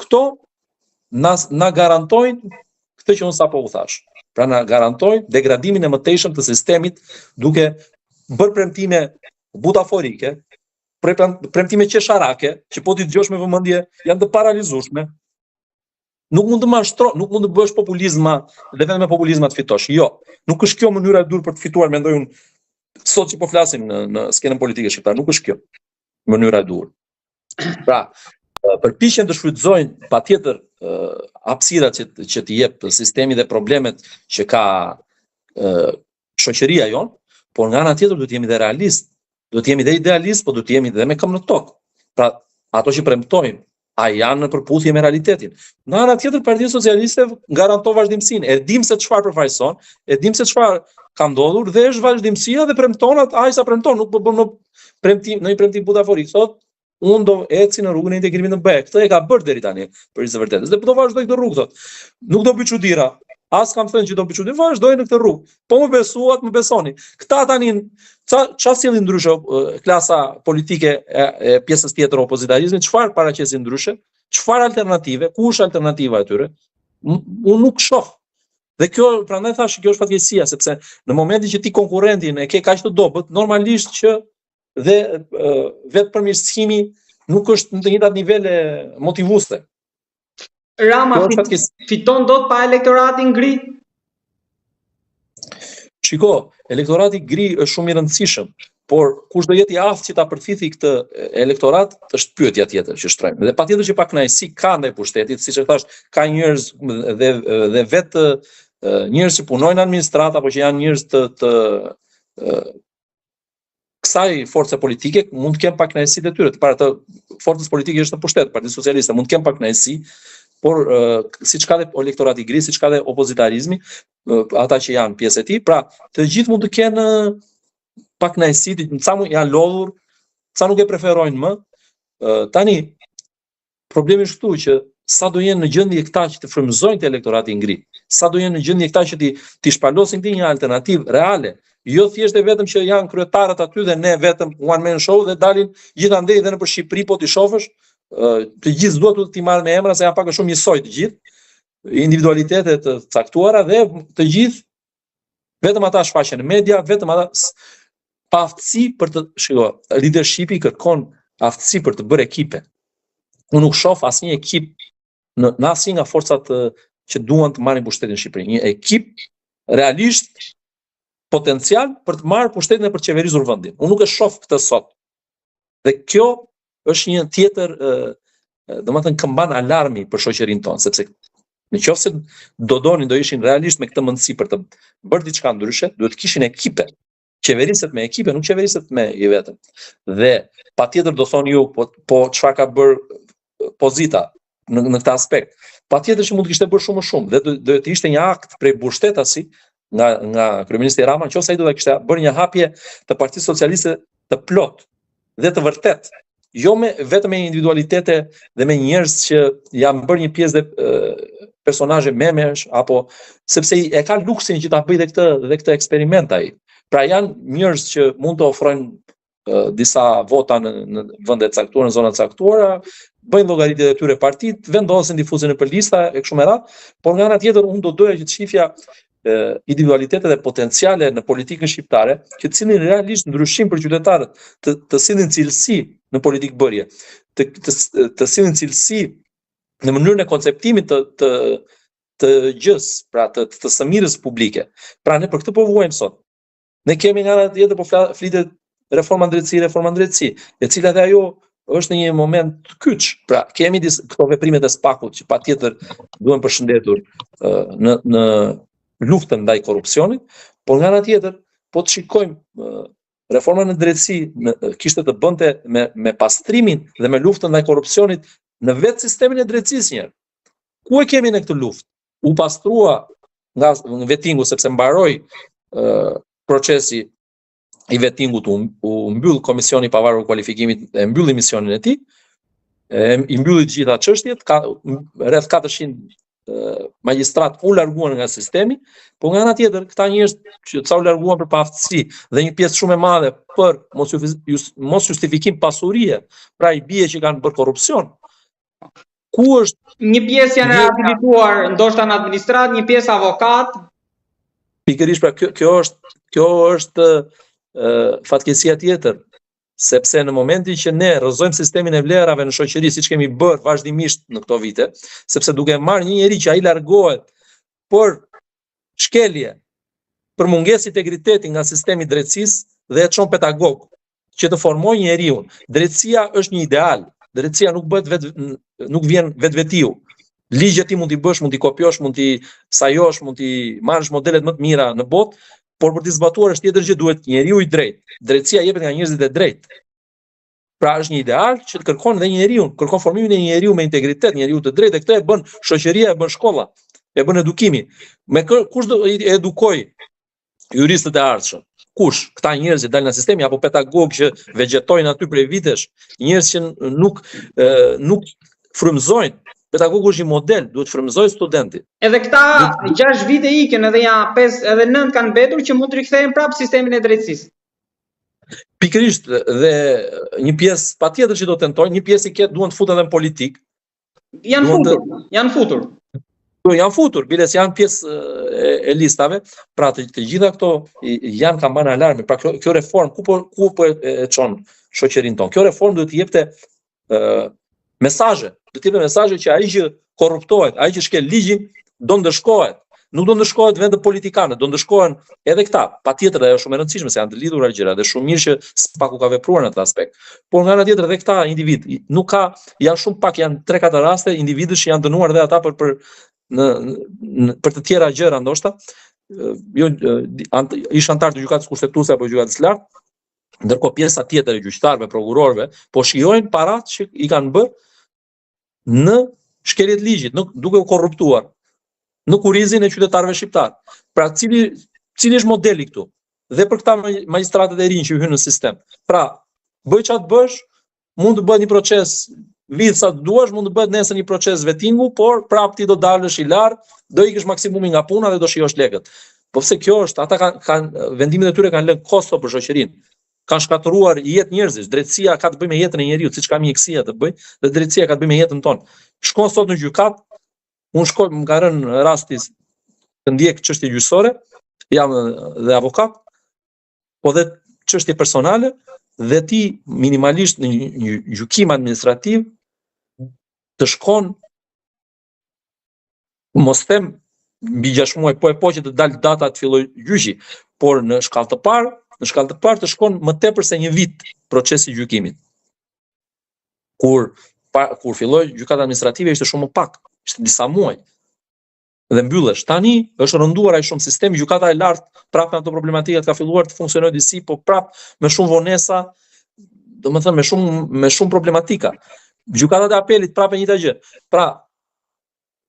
këto na garantojnë këtë që unë sapo u thash. Pra na garantojnë degradimin e mëtejshëm të sistemit duke bërë premtime butaforike, premtime qesharake, që po ti dëgjosh me vëmendje janë të paralizueshme. Nuk mund të bësh populizma dhe vetëm me populizma të fitosh. Jo, nuk është kjo mënyra e dur për të fituar, mendoj unë sot që po flasim në skenën politike shqiptare, nuk është kjo mënyra e dur. Pra, përpiqen të shfrytëzojnë patjetër hapësirat që t'i jep sistemi dhe problemet që ka shoqëria jonë, por nga ana tjetër duhet jemi dhe realist, duhet jemi dhe idealist, por duhet jemi dhe me këmbë në tokë. Pra, ato që premtojnë, a janë në përputhje me realitetin. Nga ana tjetër, Partia Socialiste garanton vazhdimsinë. E dim se çfarë përfaqëson, e dim se çfarë ka ndodhur dhe është vazhdimësia dhe premton ai sa premton, nuk po bën në një premtim butaforik. Sot unë do eci në rrugën e integrimit në BE. Këtë e ka bërë deri tani për së vërtetës. Dhe do vazhdoj këtë rrugë thot. Nuk do bëj çuditëra. As kam thënë që do bëj çuditëra, vazhdoj në këtë rrugë. Po më besuat, më besoni. Këta tani çfarë sillin ndryshe klasa politike e pjesës tjetër opozitarizmit, çfarë paraqesin ndryshe? Çfarë alternative? Ku është alternativa e tyre? Unë nuk shoh. Dhe kjo, prandaj thash, kjo është fatkeqësia, sepse në momentin që ti konkurrentin e ke kaq të dobët, normalisht që dhe vetë përmirësimi nuk është në të njëjtat nivele motivuese. Rama fiton dot pa elektoratin gri? Shiko, elektorati gri është shumë i rëndësishëm, por kush do jetë i aftë që ta përfithi këtë elektorat, është pyetja tjetër që shtrojmë. Dhe patjetër që pa kënaqësi ka ndaj pushtetit, siç e thash, ka njerëz dhe vetë njerëz që punojnë në administratë apo që janë njerëz të kësaj force politike mund të kenë pak kënaqësi të tyre. Para të forcës politike është në pushtet, Partia Socialiste mund të kenë pak kënaqësi, por siç ka dhe elektorati i gri, siç ka dhe opozitarizmi, ata që janë pjesë e tij, pra të gjithë mund të kenë pak kënaqësi, ca janë lodhur, ca nuk e preferojnë më. Tani problemi është këtu që sa do jenë në gjendje këta që të frymëzojnë të elektoratin ngri, sa do jenë në gjendje këta që ti shpalosin këti një alternativë reale, jo thjesht e vetëm që janë kryetarët aty dhe ne vetëm one man show dhe dalin gjithandej dhe nëpër Shqipëri po ti shohësh, të gjithë duhet t'i marrë me emra se janë pak a shumë njësoj të gjithë, individualitete të caktuara dhe të gjithë vetëm ata shfaqen në media, vetëm ata pa aftësi për të leadershipi kërkon aftësi për të bërë ekipe. Unë nuk shoh asnjë ekip në asnjë nga forcat që duan të marrin pushtetin në Shqipëri. Një ekip realisht potencial për të marrë pushtetin e për të qeverisur vendin. Unë nuk e shoh këtë sot. Dhe kjo është një tjetër, domethënë këmban alarmi për shoqërinë tonë, sepse nëse do ishin realisht me këtë mundësi për të bërë diçka ndryshe, duhet të kishin ekipe. Qeveriset me ekipe, nuk qeveriset me i vetëm. Dhe patjetër do thonë ju, po çfarë ka bërë Pozita në këtë aspekt. Patjetër që mund të kishte bërë shumë dhe do të ishte një akt prej bushtetasi nga kryeministri Rama, nëse ai do ta kishte bërë një hapje të Partisë Socialiste të plot dhe të vërtet, jo vetëm me individualitete dhe me njerëz që janë bërë një pjesë dhe personazhe memesh apo sepse e ka luksin që ta bëjë dhe këtë eksperiment ai. Pra janë njerëz që mund të ofrojnë disa vota në vende të caktuara, në zona të caktuara, bëjnë llogaritjet e tyre partit, vendosin difuzin për lista e kështu me radhë, por nga ana tjetër unë do doja që të shifja individualitetet e potenciale në politikën shqiptare, që të sillin realisht ndryshim për qytetarët, të sillin cilësi në politikë bërje, të sillin cilësi në mënyrën e konceptimit të gjës, pra të sëmirës publike. Pra ne për këtë po vuajmë sot. Ne kemi nga ana tjetër po flitet reforma drejtësi, e cila dhe ajo është në një moment të kyç. Pra kemi këto veprimet e SPAK-ut që patjetër duhen përshëndetur në luftën ndaj korrupsionit, por nga ana tjetër po të shikojmë reforma në drejtësi kishte të bënte me pastrimin dhe me luftën ndaj korrupsionit në vetë sistemin e drejtësisë njëherë. Ku e kemi në këtë luftë? U pastrua nga vettingu sepse mbaroi procesi i vettingut, u mbyll komisioni i pavarur kualifikimit, e mbylli misionin e tij, i mbylli të gjitha çështjet, rreth 400 magjistrat u larguan nga sistemi, por nga ana tjetër këta njerëz që ca u larguan për paaftësi dhe një pjesë shumë e madhe për mos justifikim pasurie, pra i bie që kanë bërë korrupsion. ku është Një pjesë janë habilituar ndoshta në administrat, një pjesë avokat. Pikërisht pra kjo është fatkeqësia tjetër, sepse në momentin që ne rrëzojmë sistemin e vlerave në shoqëri siç kemi bërë vazhdimisht në këto vite, sepse duke marrë një njerëz që ai largohet për shkelje, për mungesë integriteti nga sistemi i drejtësisë dhe e çon pedagog që të formojë njeriu. Drejtësia është një ideal. Drejtësia nuk vjen vetvetiu. Ligjet ti mund t'i bësh, mund t'i kopjosh, mund t'i sajosh, mund t'i marrësh modelet më të mira në botë, por për t'i zbatuar është tjetër gjë, duhet njeriu i drejtë. Drejtësia jepet nga njerëzit e drejtë. Pra është një ideal që të kërkon dhe njeriu, kërkon formimin e njeriu me integritet, njeriu të drejtë, dhe këtë e bën shoqëria, e bën shkolla, e bën edukimi. Kush do i edukoj juristët e ardhshëm? Kush? Këta njerëz që dalin nga sistemi apo pedagog që vegjetojnë aty prej vitesh, njerëz që nuk frymëzojnë. Pedagogu është një model, duhet frymëzojë studentin. Edhe këta 6 vite ikën, edhe ja 5 edhe 9 kanë mbetur që mund të rikthehen prapë sistemin e drejtësisë. Pikërisht, dhe një pjesë patjetër që do tentojnë, një pjesë i duan të futen edhe në politik. Janë futur. Janë futur, biles janë pjesë e listave, pra të gjitha këto janë kampana alarmi. Pra kjo reform, ku po e çon shoqërinë tonë? Kjo reform duhet të jepte mesazhe, do të jepte mesazhe që ai që korruptohet, ai që shkel ligjin, do ndëshkohet. Nuk do ndëshkohet vetëm politikanët, do ndëshkohen edhe këta. Patjetër ajo është shumë e rëndësishme se janë të lidhura gjëra dhe shumë mirë që spaku ka vepruar në atë aspekt. Por nga ana tjetër edhe këta individ, janë shumë pak, janë 3-4 raste individësh që janë dënuar edhe ata për të tjera gjëra ndoshta, ish antar të gjykatës kushtetuese apo gjykatës lartë, ndërkohë pjesa tjetër e gjyqtarëve, prokurorëve, po shijojnë paratë që i kanë bërë në shkeljet ligjit, duke u korruptuar në kurrizin e qytetarëve shqiptar. Pra cili është modeli këtu? Dhe për këta magjistratët e rinj që hynë në sistem. Pra, bëj çfarë bësh, mund të bëhet një proces vit sa të duash, mund të bëhet nesër një proces vettingu, por prapë ti do dalësh i lartë, do ikësh maksimumin nga puna dhe do shijosh lekët. Po pse kjo është, ata vendimet e tyre kanë lënë kosto për shoqërinë. Kanë shkatëruar jetë njerëzish. Drejtësia ka të bëjë me jetën e njeriu, siç ka mjekësia të bëjë, dhe drejtësia ka të bëjë me jetën tonë. Shkon sot në gjykat, unë shkoj, më ka rënë rasti të ndjek çështje gjyqësore, jam dhe avokat, po dhe çështje personale, dhe ti minimalisht në një gjykim administrativ të shkon, mos them mbi 6 muaj, po që të dalë data të filloj gjyqi, por në shkallë të parë të shkon më tepër se një vit procesi i gjykimit. Kur filloi gjykata administrative ishte shumë më pak, ishte disa muaj. Dhe mbyllesh. Tani është rënduar ai shumë sistemi, gjykata e lartë prapë me ato problematikat ka filluar të funksionojë disi, po prapë me shumë vonesa, domethënë me shumë problematika. Gjykatat e apelit prapë njëjta gjë. Pra,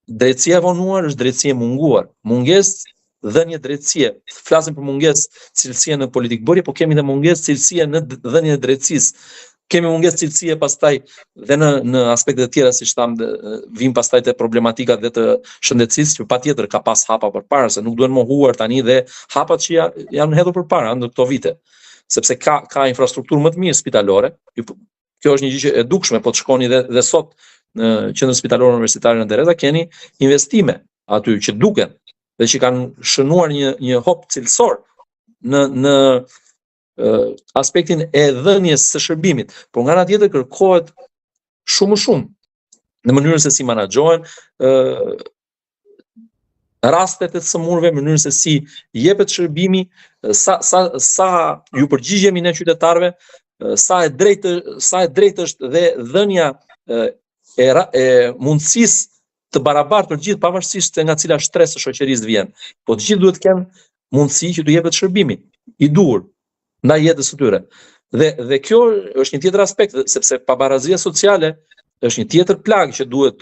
drejtësia e vonuar është drejtësie e munguar. Mungesë dhënie drejtësie. Flasim për mungesë cilësie në politikbërje, po kemi edhe mungesë cilësie në dhënien e drejtësisë. Kemi mungesë cilësie pastaj dhe në aspekte të tjera, siç tham, vim pastaj te problematikat dhe të shëndetësisë, që patjetër ka pas hapa përpara, se nuk duhen mohuar tani dhe hapat që janë hedhur përpara në këto vite. Sepse ka infrastrukturë më të mirë spitalore. Kjo është një gjë që e dukshme, po të shkoni dhe sot në qendrën spitalore universitare në Dereza keni investime aty që duken dhe që kanë shënuar një hop cilësor në aspektin e dhënies së shërbimit, por nga ana tjetër kërkohet shumë në mënyrën se si menaxhohen rastet e sëmurëve, mënyrën se si jepet shërbimi, sa ju përgjigjemi ne qytetarëve, sa e drejtë është dhe dhënia e mundësisë të barabartë për gjithë, pavarësisht se nga cila shtresë shoqërisë vjen. Po të gjithë duhet të kenë mundësi që të jepet shërbimi i duhur ndaj jetës së tyre. Dhe kjo është një tjetër aspekt, sepse pabarazia sociale është një tjetër plagë që duhet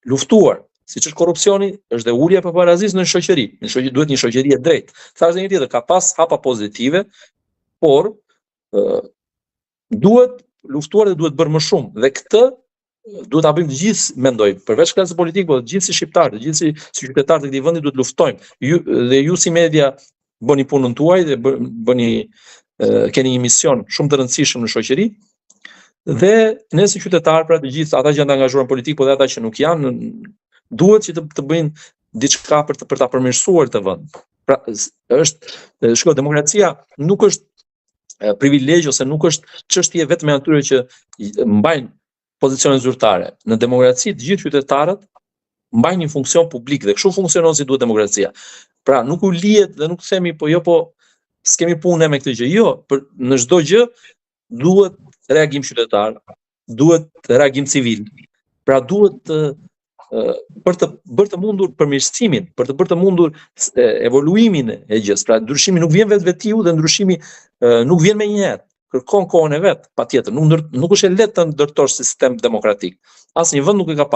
luftuar. Siç është korrupsioni, është dhe ulja e pabarazisë në shoqëri. Duhet një shoqëri e drejtë. Thashë një tjetër, ka pas hapa pozitive, por duhet luftuar dhe duhet bërë më shumë. Dhe këtë duhet ta bëjmë të gjithë, mendoj, përveç klasës politike, por të gjithë si shqiptarë, të gjithë si qytetarë të këtij vendi duhet luftojmë. Dhe ju si media bëni punën tuaj dhe keni një mision shumë të rëndësishëm në shoqëri Dhe ne si qytetarë, pra të gjithë ata që janë të angazhuar në politikë, po dhe ata që nuk janë, duhet që të bëjnë diçka për ta përmirësuar të vend. Pra shiko, demokracia nuk është privilegj ose nuk është çështje vetëm e atyre që mbajnë pozicione zyrtare. Në demokraci të gjithë qytetarët mbajnë një funksion publik dhe kështu funksionon si duhet demokracia. Pra nuk u lihet dhe nuk themi po s'kemi punë me këtë gjë. Jo, në çdo gjë duhet reagim qytetar, duhet reagim civil. Pra duhet për të bërë të mundur përmirësimin, për të bërë të mundur evoluimin e gjës. Pra ndryshimi nuk vjen vetvetiu dhe ndryshimi nuk vjen me njëherë. Kërkon kohën e vet, patjetër. Nuk është e lehtë të ndërtosh sistem demokratik. Asnjë vend nuk e ka pasur